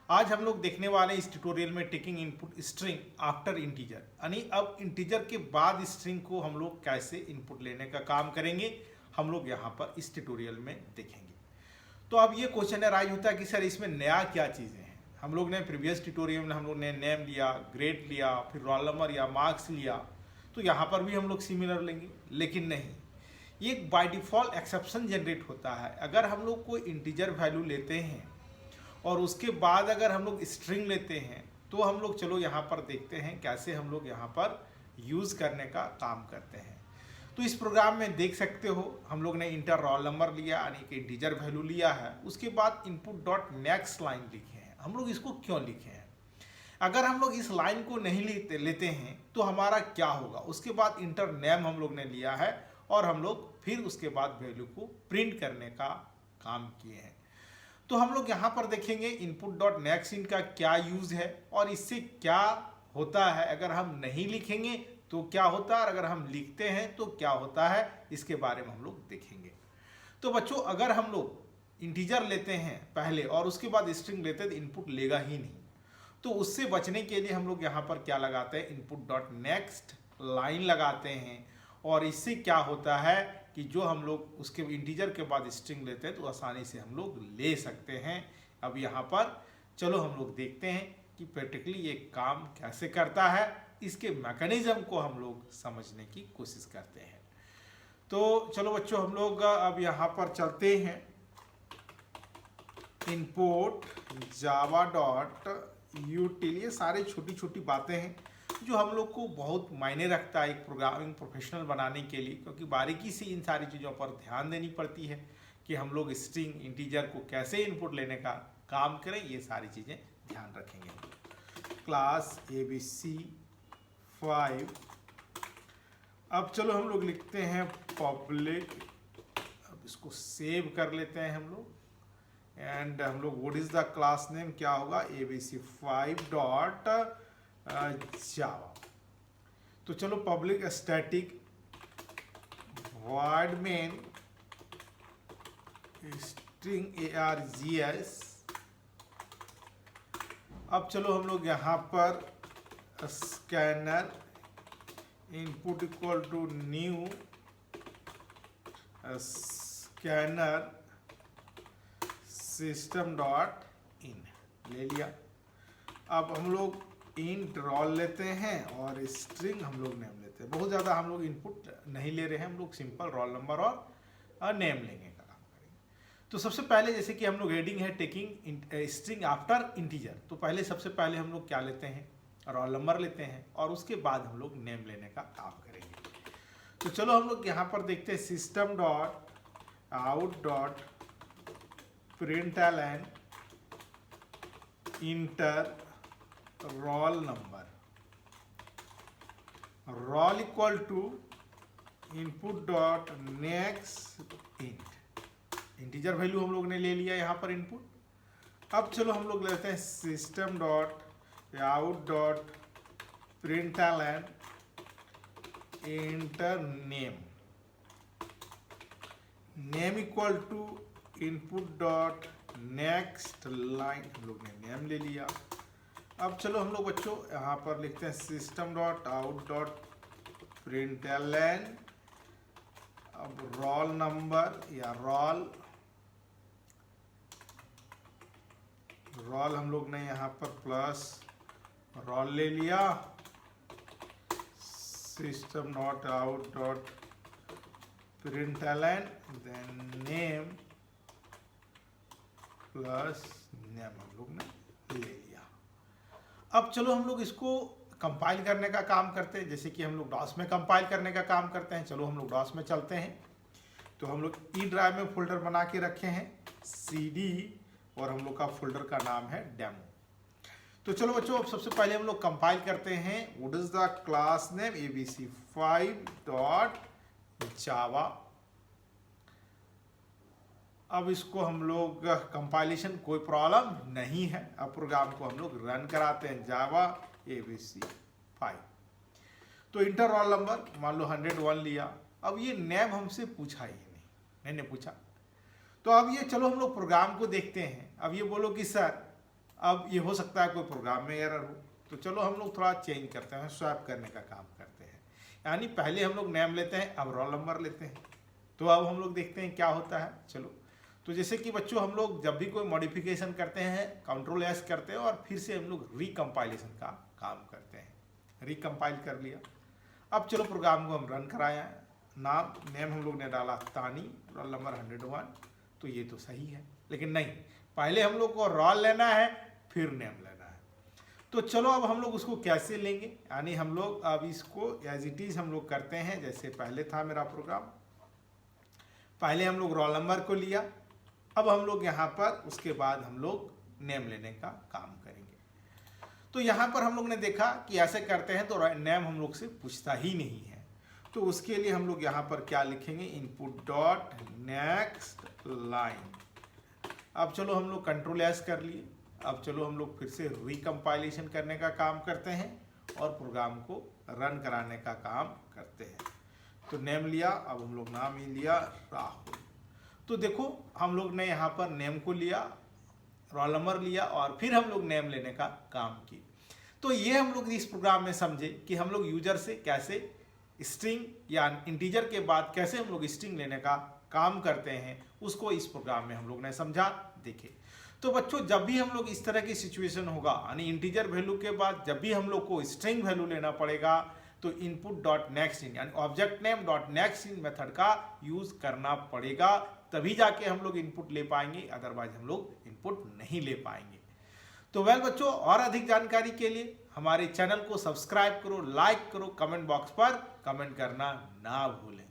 आज हम लोग देखने वाले इस ट्यूटोरियल में taking input string after integer, यानी अब इंटीजर के बाद स्ट्रिंग को हम लोग कैसे इनपुट लेने का काम करेंगे, हम लोग यहाँ पर इस ट्यूटोरियल में देखेंगे। तो अब ये क्वेश्चन राइज होता है कि सर इसमें नया क्या चीज़ें हैं। हम लोग ने प्रीवियस ट्यूटोरियल में हम लोग ने नेम लिया, ग्रेड लिया, फिर रोल नंबर या मार्क्स लिया, तो यहाँ पर भी हम लोग सिमिलर लेंगे। लेकिन नहीं, ये बाय डिफ़ॉल्ट एक्सेप्शन जनरेट होता है। अगर हम लोग कोई इंटीजर वैल्यू लेते हैं और उसके बाद अगर हम लोग स्ट्रिंग लेते हैं तो हम लोग चलो यहाँ पर देखते हैं कैसे हम लोग यहाँ पर यूज़ करने का काम करते हैं। तो इस प्रोग्राम में देख सकते हो हम लोग ने इंटर रोल नंबर लिया, यानी कि इंटीजर वैल्यू लिया है। उसके बाद इनपुट डॉट नेक्स्ट लाइन लिखे हैं। हम लोग इसको क्यों लिखे हैं? अगर हम लोग इस लाइन को नहीं लेते हैं तो हमारा क्या होगा। उसके बाद इंटर नेम हम लोग ने लिया है और हम लोग फिर उसके बाद वैल्यू को प्रिंट करने का काम किए हैं। तो हम लोग यहाँ पर देखेंगे इनपुट डॉट नेक्स्ट इन का क्या यूज़ है और इससे क्या होता है। अगर हम नहीं लिखेंगे तो क्या होता है और अगर हम लिखते हैं तो क्या होता है, इसके बारे में हम लोग देखेंगे। तो बच्चों, अगर हम लोग इंटीजर लेते हैं पहले और उसके बाद स्ट्रिंग लेते हैं तो इनपुट लेगा ही नहीं। तो उससे बचने के लिए हम लोग यहाँ पर क्या लगाते हैं, इनपुट डॉट नेक्स्ट लाइन लगाते हैं। और इससे क्या होता है कि जो हम लोग उसके इंटीजर के बाद स्ट्रिंग लेते हैं तो आसानी से हम लोग ले सकते हैं। अब यहाँ पर चलो हम लोग देखते हैं कि प्रैक्टिकली ये काम कैसे करता है, इसके मैकेनिज्म को हम लोग समझने की कोशिश करते हैं। तो चलो बच्चों, हम लोग अब यहाँ पर चलते हैं इनपुट जावा डॉट यूटिल। ये सारे छोटी छोटी बातें हैं जो हम लोग को बहुत मायने रखता है एक प्रोग्रामिंग प्रोफेशनल बनाने के लिए, क्योंकि बारीकी से इन सारी चीज़ों पर ध्यान देनी पड़ती है कि हम लोग स्ट्रिंग इंटीजर को कैसे इनपुट लेने का काम करें। ये सारी चीज़ें ध्यान रखेंगे। Class ABC 5। अब चलो हम लोग लिखते हैं पब्लिक। अब इसको सेव कर लेते हैं हम लोग एंड हम लोग what is the class name क्या होगा, ABC 5 डॉट जावा। तो चलो public static void main string args। अब चलो हम लोग यहाँ पर scanner input equal to new scanner system dot in ले लिया। अब हम लोग इंट रोल लेते हैं और स्ट्रिंग हम लोग नेम लेते हैं। बहुत ज़्यादा हम लोग इनपुट नहीं ले रहे हैं, हम लोग सिंपल रोल नंबर और नेम लेने का काम करेंगे। तो सबसे पहले जैसे कि हम लोग हेडिंग है टेकिंग स्ट्रिंग आफ्टर इंटीजर, तो पहले सबसे पहले हम लोग क्या लेते हैं, रोल नंबर लेते हैं और उसके बाद हम लोग नेम लेने का काम करेंगे। तो चलो हम लोग यहाँ पर देखते हैं system dot out dot println enter roll number, roll equal to input dot next int. Integer value हम लोग ने ले लिया यहाँ पर इनपुट। अब चलो हम लोग लेते हैं system dot out dot println enter name, name equal to input dot next line. हम लोग ने नेम ले लिया। अब चलो हम लोग बच्चों यहाँ पर लिखते हैं system dot out dot println, अब रोल नंबर या रोल हम लोग ने यहाँ पर प्लस रोल ले लिया। System dot out dot println then name plus name हम लोग ने ले लिया। अब चलो हम लोग इसको कंपाइल करने का काम करते हैं, जैसे कि हम लोग डॉस में कंपाइल करने का काम करते हैं। चलो हम लोग डॉस में चलते हैं। तो हम लोग ई ड्राइव में फोल्डर बना के रखे हैं CD और हम लोग का फोल्डर का नाम है डेमो। तो चलो बच्चों, अब सबसे पहले हम लोग कंपाइल करते हैं what is the class name ABC 5 dot जावा। अब इसको हम लोग कंपाइलेशन कोई प्रॉब्लम नहीं है। अब प्रोग्राम को हम लोग रन कराते हैं जावा ABC 5। तो इंटर रोल नंबर मान लो 101 लिया। अब ये नेम हमसे पूछा ही नहीं, मैंने पूछा। तो अब ये चलो हम लोग प्रोग्राम को देखते हैं। अब ये बोलो कि सर अब ये हो सकता है कोई प्रोग्राम में एरर हो, तो चलो हम लोग थोड़ा चेंज करते हैं, स्वैप करने का काम करते हैं। यानी पहले हम लोग नेम लेते हैं, अब रोल नंबर लेते हैं। तो अब हम लोग देखते हैं क्या होता है। चलो, तो जैसे कि बच्चों हम लोग जब भी कोई मॉडिफिकेशन करते हैं कंट्रोल एस करते हैं और फिर से हम लोग रिकम्पाइलेशन का काम करते हैं। रिकम्पाइल कर लिया। अब चलो प्रोग्राम को हम रन कराया। नेम हम लोग ने डाला तानी, रोल नंबर 101, तो ये तो सही है। लेकिन नहीं, पहले हम लोग को रोल लेना है फिर नेम लेना है। तो चलो अब हम लोग उसको कैसे लेंगे, यानी हम लोग अब इसको एज इट इज हम लोग करते हैं जैसे पहले था मेरा प्रोग्राम। पहले हम लोग रोल नंबर को लिया, अब हम लोग यहाँ पर उसके बाद हम लोग नेम लेने का काम करेंगे। तो यहाँ पर हम लोग ने देखा कि ऐसे करते हैं तो नेम हम लोग से पूछता ही नहीं है। तो उसके लिए हम लोग यहाँ पर क्या लिखेंगे, इनपुट डॉट नेक्स्ट लाइन। अब चलो हम लोग कंट्रोल एस कर लिए। अब चलो हम लोग फिर से रिकम्पाइलेशन करने का काम करते हैं और प्रोग्राम को रन कराने का काम करते हैं। तो नेम लिया, अब हम लोग नाम ही लिया राहुल। तो देखो हम लोग ने यहाँ पर नेम को लिया, रोल नंबर लिया और फिर हम लोग नेम लेने का काम किए। तो ये हम लोग इस प्रोग्राम में समझे कि हम लोग यूजर से कैसे स्ट्रिंग या इंटीजर के बाद कैसे हम लोग स्ट्रिंग लेने का काम करते हैं, उसको इस प्रोग्राम में हम लोग ने समझा, देखे। तो बच्चों जब भी हम लोग इस तरह की सिचुएशन होगा, यानी इंटीजर वैल्यू के बाद जब भी हम लोग को स्ट्रिंग वैल्यू लेना पड़ेगा, तो इनपुट डॉट नेक्स्ट इन यानी object name dot next in method का यूज करना पड़ेगा, तभी जाके हम लोग इनपुट ले पाएंगे, अदरवाइज हम लोग इनपुट नहीं ले पाएंगे। तो वेल बच्चों, और अधिक जानकारी के लिए हमारे चैनल को सब्सक्राइब करो, लाइक करो, कमेंट बॉक्स पर कमेंट करना ना भूलें।